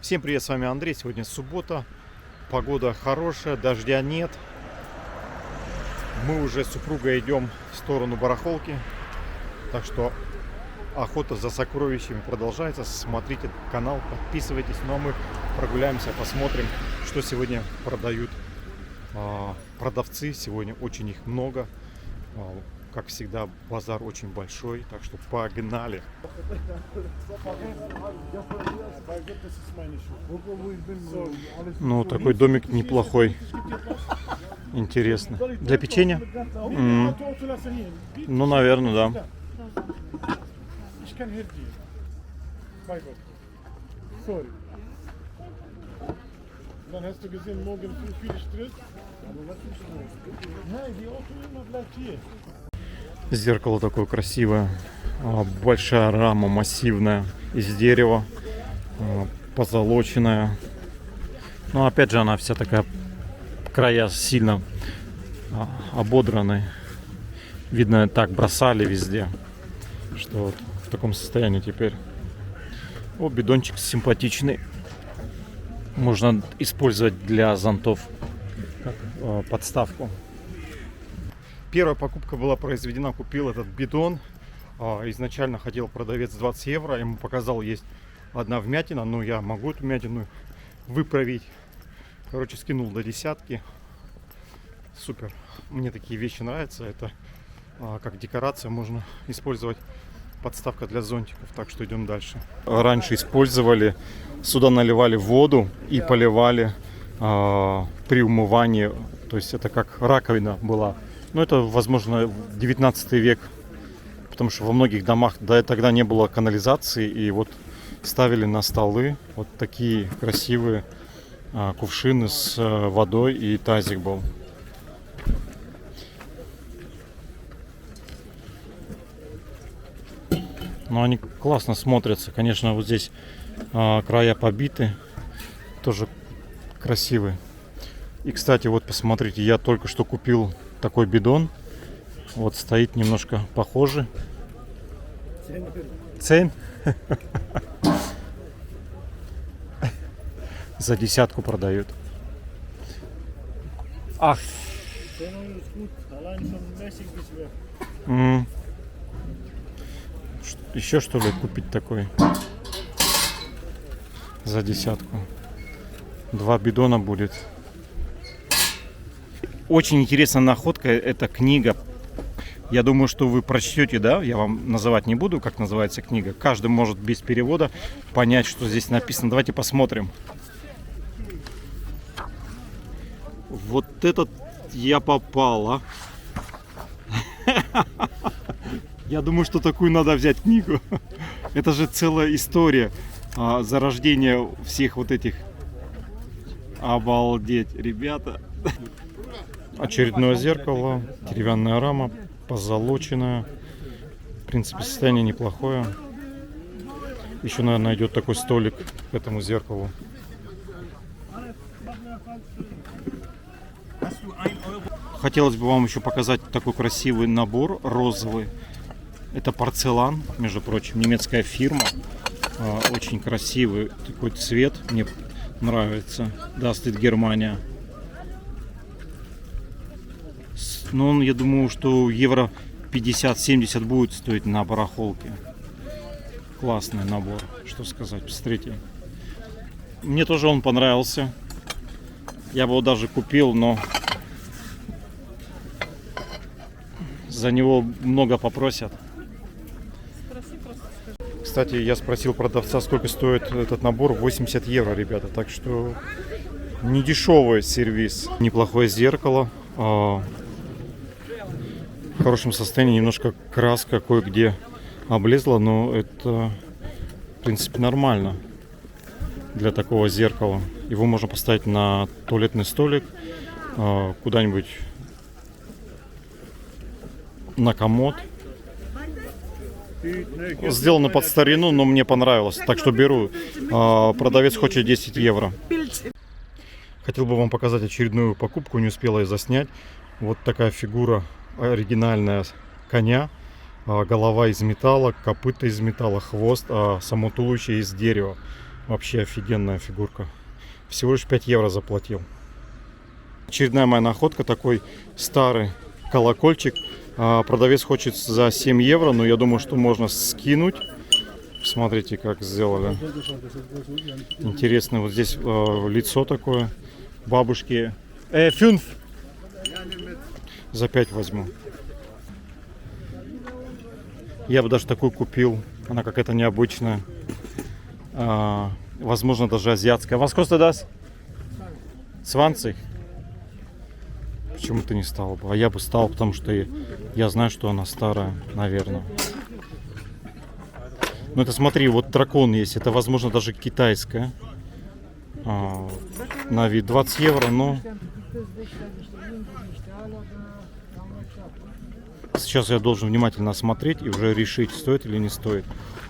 Всем привет, с вами Андрей. Сегодня суббота, погода хорошая, дождя нет. Мы уже с супругой идем в сторону барахолки, так что охота за сокровищами продолжается. Смотрите канал, подписывайтесь. Ну а мы прогуляемся, посмотрим, что сегодня продают продавцы. Сегодня очень их много. Как всегда, базар очень большой, так что погнали. Ну, такой домик неплохой. Интересно. Для печенья? Ну, наверное, да. Зеркало такое красивое, большая рама массивная из дерева, позолоченная. Но опять же она вся такая, края сильно ободраны. Видно, так бросали везде, что вот в таком состоянии теперь. О, бидончик симпатичный. Можно использовать для зонтов как подставку. Первая покупка была произведена, купил этот бидон. Изначально хотел продавец 20 евро, ему показал, есть одна вмятина, но я могу эту вмятину выправить. Короче, скинул до десятки. Супер, мне такие вещи нравятся, это как декорация можно использовать, подставка для зонтиков, так что идем дальше. Раньше использовали, сюда наливали воду и поливали при умывании, то есть это как раковина была. Ну, это, возможно, 19 век, потому что во многих домах тогда не было канализации, и вот ставили на столы вот такие красивые кувшины с водой, и тазик был. Но они классно смотрятся, конечно, вот здесь края побиты, тоже красивые. И, кстати, вот посмотрите, я только что купил такой бидон. Вот стоит немножко похоже. Цен? За десятку продают. Ах. Еще что ли купить такой? За десятку. 2 бидона будет. Очень интересная находка, это книга. Я думаю, что вы прочтете, да? Я вам называть не буду, как называется книга. Каждый может без перевода понять, что здесь написано. Давайте посмотрим. Вот этот я попала. Я думаю, что такую надо взять книгу. Это же целая история зарождения всех вот этих. Обалдеть, ребята. Очередное зеркало, деревянная рама, позолоченная. В принципе, состояние неплохое. Еще, наверное, идет такой столик к этому зеркалу. Хотелось бы вам еще показать такой красивый набор розовый. Это порцелан, между прочим, немецкая фирма. Очень красивый такой цвет, мне нравится. Дастит Германия. Но я думаю, что евро 50-70 будет стоить на барахолке. Классный набор, что сказать, посмотрите. Мне тоже он понравился. Я бы его даже купил, но за него много попросят. Кстати, я спросил продавца, сколько стоит этот набор. 80 евро, ребята. Так что не дешевый сервис. Неплохое зеркало. В хорошем состоянии, немножко краска кое-где облезла, но это, в принципе, нормально для такого зеркала. Его можно поставить на туалетный столик, куда-нибудь на комод. Сделано под старину, но мне понравилось, так что беру. Продавец хочет 10 евро. Хотел бы вам показать очередную покупку, не успела я заснять. Вот такая фигура оригинальная коня. Голова из металла, копыта из металла, хвост, а само туловище из дерева. Вообще офигенная фигурка. Всего лишь 5 евро заплатил. Очередная моя находка. Такой старый колокольчик. Продавец хочет за 7 евро, но я думаю, что можно скинуть. Смотрите, как сделали. Интересно. Вот здесь лицо такое. Бабушки. 5. За 5 возьму. Я бы даже такую купил. Она какая-то необычная. Возможно, даже азиатская. Was kostet das? 20? Почему ты не стал бы? А я бы стал, потому что я знаю, что она старая, наверное. Ну это смотри, вот дракон есть. Это, возможно, даже китайская. На вид 20 евро, но... Сейчас я должен внимательно осмотреть и уже решить, стоит или не стоит.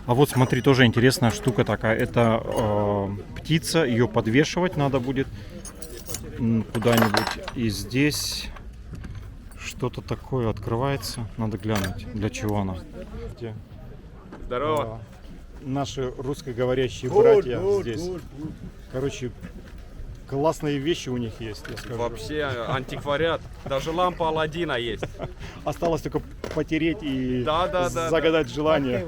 А вот смотри, тоже интересная штука такая. Это птица, ее подвешивать надо будет куда-нибудь. И здесь что-то такое открывается. Надо глянуть, для чего она. Здорово. Наши русскоговорящие братья здесь. Короче, классные вещи у них есть, я скажу. Вообще антиквариат. Даже лампа Аладдина есть. Осталось только потереть и Да. загадать желание.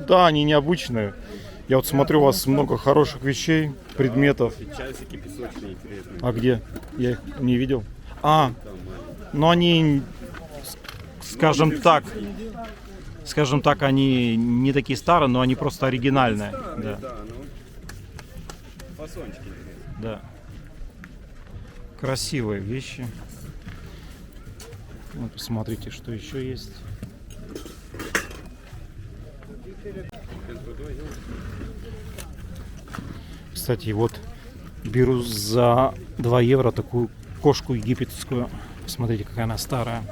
Да, они необычные. Я вот смотрю, у вас много хороших вещей, предметов. Часики песочные интересные. А где? Я их не видел. Но они, скажем так, они не такие старые, но они просто оригинальные. Да. Фасончики интересные. Да. Красивые вещи. Вот посмотрите, что еще есть. Кстати, вот беру за 2 евро такую кошку египетскую. Смотрите, какая она старая.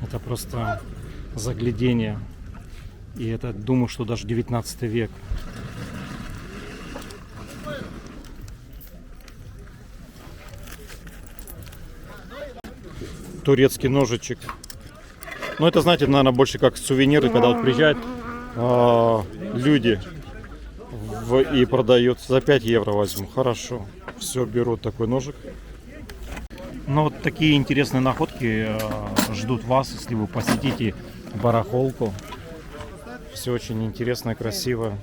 Это просто заглядение. И это, думаю, что даже 19 век. Турецкий ножичек. Ну, это, знаете, наверное, больше как сувениры, когда вот приезжают люди и продают. За 5 евро возьму. Хорошо. Все, беру такой ножик. Ну, вот такие интересные находки ждут вас, если вы посетите барахолку. Все очень интересно, красиво.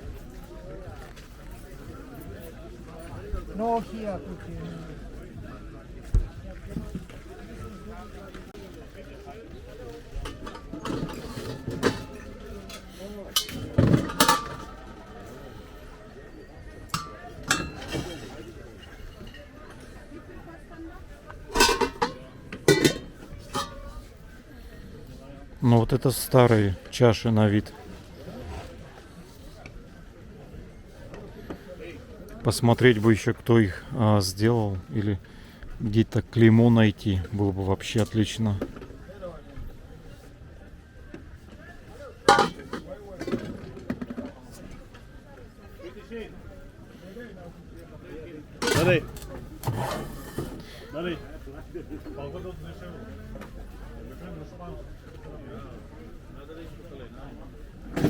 Ну вот это старые чаши на вид. Посмотреть бы еще, кто их сделал, или где-то клеймо найти, было бы вообще отлично.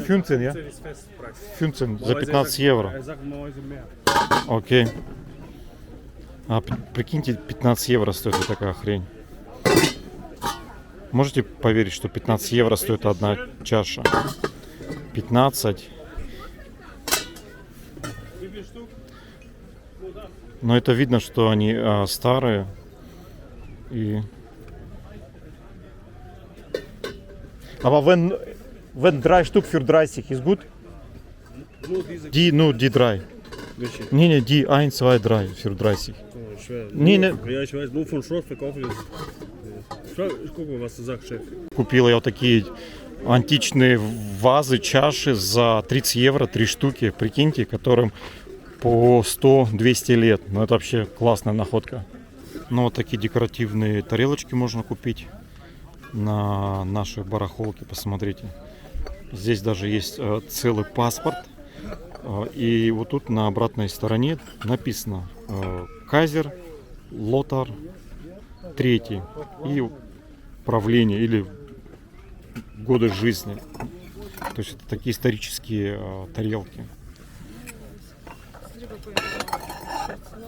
Фюнцен, ja? 15 за 15 евро. Окей. Прикиньте, 15 евро стоит вот такая хрень. Можете поверить, что 15 евро стоит одна чаша? 15. Но это видно, что они старые. И... Aber wenn 3 Stück für 30 ist gut? Nur die 3. Welche? Nee, die 1, 2, 3 für 30. Oh, schwer. Nee, Nur, ne. Ja, ich weiß, nur von Schrott verkaufe ich das. Ich guck mal, was du sagst, Chef. Купила я вот такие античные вазы, чаши за 30 евро, 3 штуки, прикиньте, которым по 100-200 лет. Ну это вообще классная находка. Ну вот такие декоративные тарелочки можно купить на нашей барахолке, посмотрите. Здесь даже есть целый паспорт. И вот тут на обратной стороне написано Кайзер Лотар III и правление или годы жизни. То есть это такие исторические тарелки.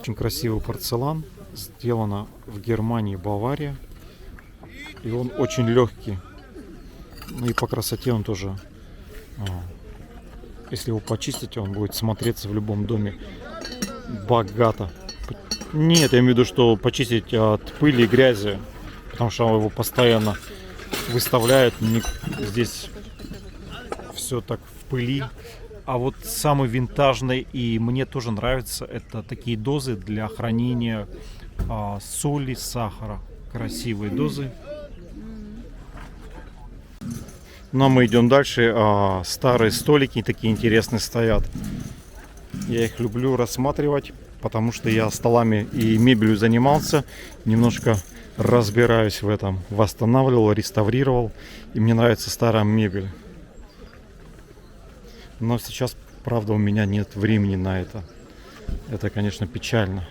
Очень красивый порцелан. Сделано в Германии, Бавария. И он очень легкий. Ну и по красоте он тоже. Если его почистить, он будет смотреться в любом доме богато. Нет, я имею в виду, что почистить от пыли и грязи. Потому что его постоянно выставляют. Здесь все так в пыли. А вот самый винтажный, и мне тоже нравится, это такие дозы для хранения соли, сахара. Красивые дозы. Но мы идем дальше. Старые столики такие интересные стоят. Я их люблю рассматривать, потому что я столами и мебелью занимался. Немножко разбираюсь в этом. Восстанавливал, реставрировал. И мне нравится старая мебель. Но сейчас, правда, у меня нет времени на это. Это, конечно, печально.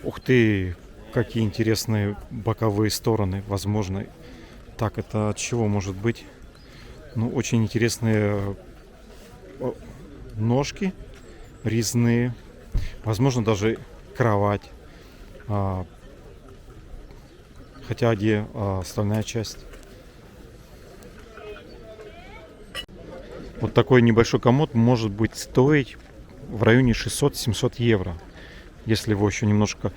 Ух ты, какие интересные боковые стороны возможны. Так, это от чего может быть? Ну, очень интересные ножки резные. Возможно, даже кровать. Хотя где остальная часть? Вот такой небольшой комод может быть стоить в районе 600-700 евро. Если его еще немножко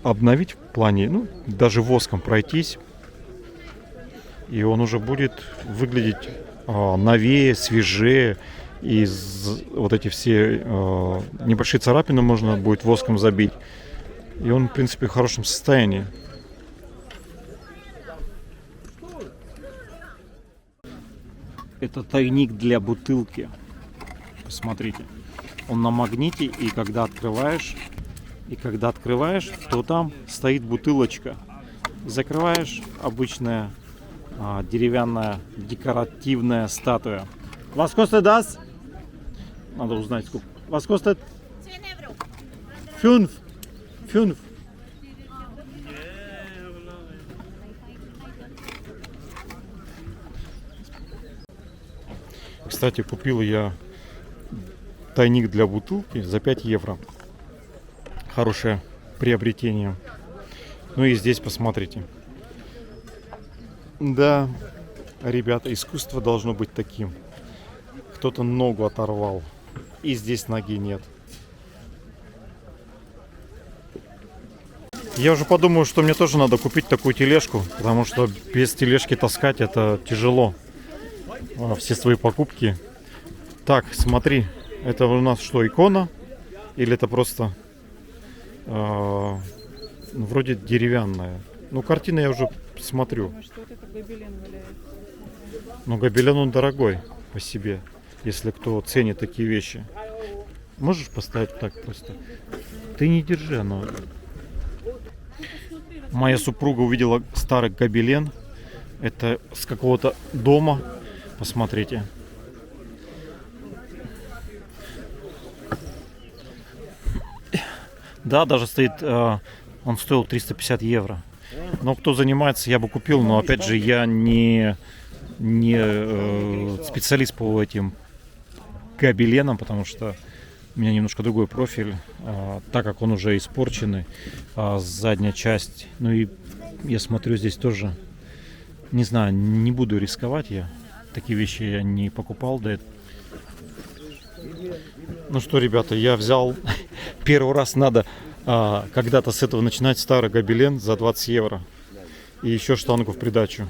обновить в плане, ну, даже воском пройтись. И он уже будет выглядеть новее, свежее. И вот эти все небольшие царапины можно будет воском забить. И он, в принципе, в хорошем состоянии. Это тайник для бутылки. Посмотрите. Он на магните, и когда открываешь, то там стоит бутылочка. Закрываешь, обычная деревянная декоративная статуя. Was kostet das? Надо узнать сколько. Was kostet? 5. 5. Кстати, купил я тайник для бутылки за 5 евро. Хорошее приобретение. Ну и здесь посмотрите. Да, ребята, искусство должно быть таким. Кто-то ногу оторвал, и здесь ноги нет. Я уже подумал, что мне тоже надо купить такую тележку, потому что без тележки таскать это тяжело. Все свои покупки. Так, смотри, это у нас что, икона? Или это просто вроде деревянная? Ну, картина я уже смотрю. Что это гобелен валяется? Но гобелен он дорогой по себе, если кто ценит такие вещи. Можешь поставить так просто? Ты не держи, оно. Моя супруга увидела старый гобелен. Это с какого-то дома. Посмотрите. Да, даже стоит, он стоил 350 евро. Но кто занимается, я бы купил, но опять же я не специалист по этим гобеленам, потому что у меня немножко другой профиль, так как он уже испорченный, задняя часть. Ну и я смотрю, здесь тоже, не знаю, не буду рисковать я. Такие вещи я не покупал до этого. Ну что, ребята, я взял первый раз, надо когда-то с этого начинать, старый гобелен за 20 евро. И еще штангу в придачу.